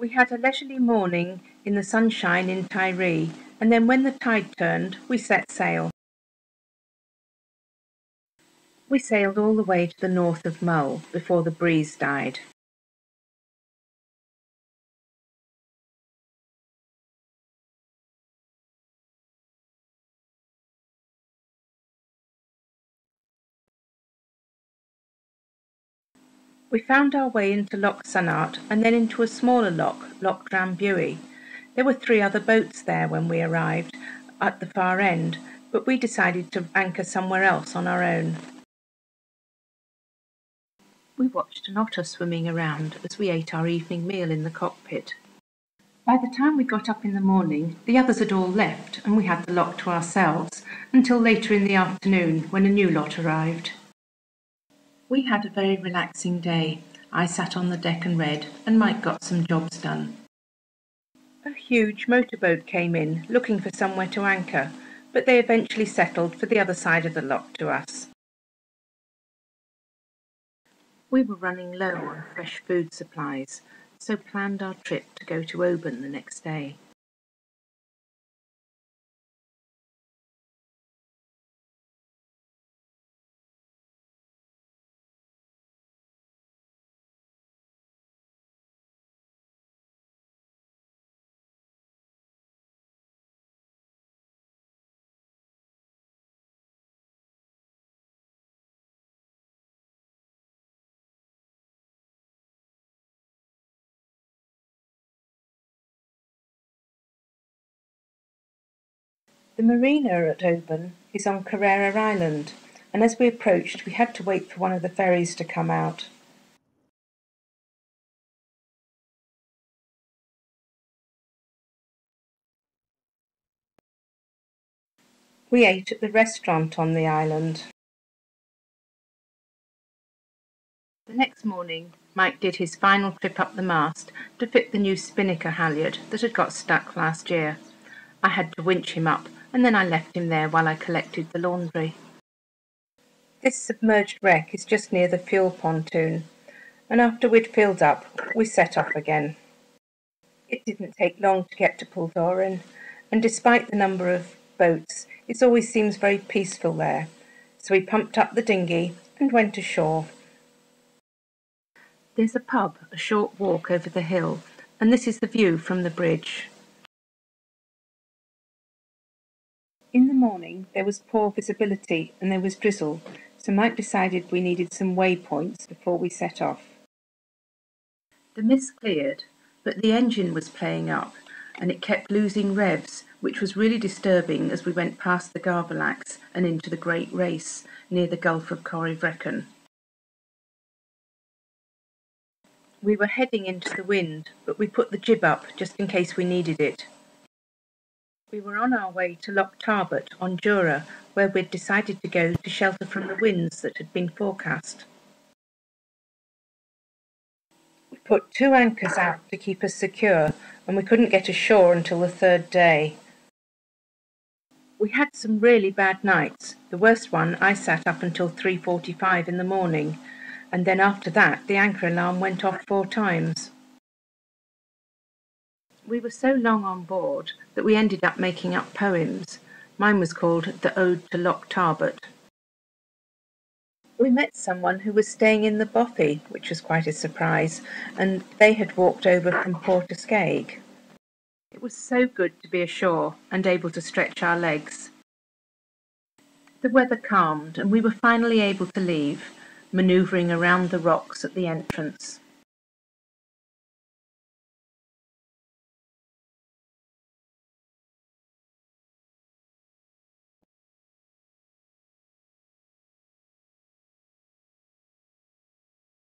We had a leisurely morning in the sunshine in Tiree, and then when the tide turned, we set sail. We sailed all the way to the north of Mull before the breeze died. We found our way into Loch Sunart and then into a smaller loch, Loch Tarbert. There were 3 other boats there when we arrived at the far end, but we decided to anchor somewhere else on our own. We watched an otter swimming around as we ate our evening meal in the cockpit. By the time we got up in the morning, the others had all left and we had the loch to ourselves until later in the afternoon when a new lot arrived. We had a very relaxing day. I sat on the deck and read, and Mike got some jobs done. A huge motorboat came in, looking for somewhere to anchor, but they eventually settled for the other side of the loch to us. We were running low on fresh food supplies, so planned our trip to go to Oban the next day. The marina at Oban is on Carrera Island, and as we approached we had to wait for one of the ferries to come out. We ate at the restaurant on the island. The next morning Mike did his final trip up the mast to fit the new spinnaker halyard that had got stuck last year. I had to winch him up, and then I left him there while I collected the laundry. This submerged wreck is just near the fuel pontoon, and after we'd filled up, we set off again. It didn't take long to get to Puldoran, and despite the number of boats, it always seems very peaceful there, so we pumped up the dinghy and went ashore. There's a pub a short walk over the hill, and this is the view from the bridge. In the morning there was poor visibility and there was drizzle, so Mike decided we needed some waypoints before we set off. The mist cleared, but the engine was playing up and it kept losing revs, which was really disturbing as we went past the Garbalachs and into the Great Race near the Gulf of Corryvreckan. We were heading into the wind, but we put the jib up just in case we needed it. We were on our way to Loch Tarbert on Jura, where we'd decided to go to shelter from the winds that had been forecast. We put 2 anchors out to keep us secure, and we couldn't get ashore until the 3rd day. We had some really bad nights. The worst one I sat up until 3:45 in the morning, and then after that the anchor alarm went off 4 times. We were so long on board that we ended up making up poems. Mine was called The Ode to Loch Tarbert. We met someone who was staying in the bothy, which was quite a surprise, and they had walked over from Portiskeag. It was so good to be ashore and able to stretch our legs. The weather calmed and we were finally able to leave, manoeuvring around the rocks at the entrance.